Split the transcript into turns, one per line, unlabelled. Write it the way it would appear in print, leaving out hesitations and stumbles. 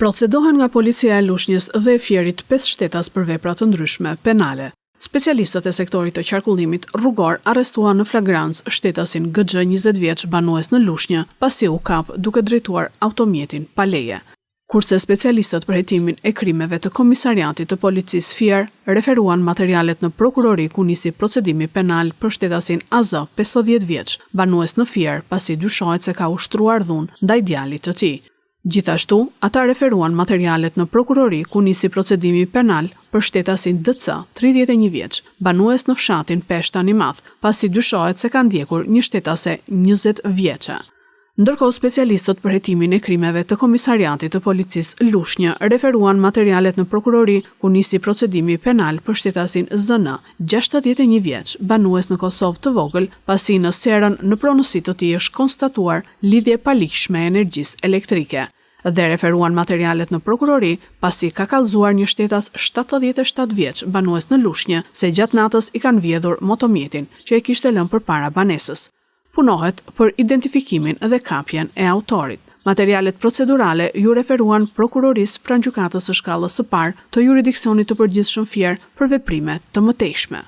Procedohen nga policia e Lushnjës dhe e Fierit 5 shtetas për vepra të ndryshme penale. Specialistët e sektorit të qarkullimit rrugor arrestuan në flagrancë shtetasin GX 20 vjeç banues në Lushnjë, pasi u kap duke drejtuar automjetin pa leje. Kurse specialistët për hetimin e krimeve të komisariatit të policisë Fier referuan materialet në prokurori ku nisi procedimi penal për shtetasin AZ 50 vjeç, banues në Fier, pasi dyshohet se ka ushtruar dhunë ndaj djalit të tij. Gjithashtu, ata referuan materialet në prokurori ku nisi procedimi penal për shtetasin DC 31 vjeç, banues në fshatin Peshtani Madh, pasi dyshohet se ka ndjekur një shtetase 20 vjeçe. Ndërkohë, specialistët për hetimin e krimeve të komisariatit të policisë Lushnjë referuan materialet në prokurori ku nisi procedimi penal për shtetasin ZN 61 vjeç, banues në Kosovë të vogël, pasi në serën në pronësi të tij është konstatuar lidhje paligjshme e energjisë elektrike. Dhe referuan materialet në prokurori pasi ka kallëzuar një shtetas 77 vjeç, banues në Lushnjë, se gjatë natës i kanë vjedhur motomjetin që e kishte lënë përpara banesës. Punohet për identifikimin dhe kapjen e autorit. Materialet procedurale ju referuan prokurorisë pranë gjykatës së shkallës së parë të jurisdiksionit të përgjithshëm Fier për veprime të mëtejshme.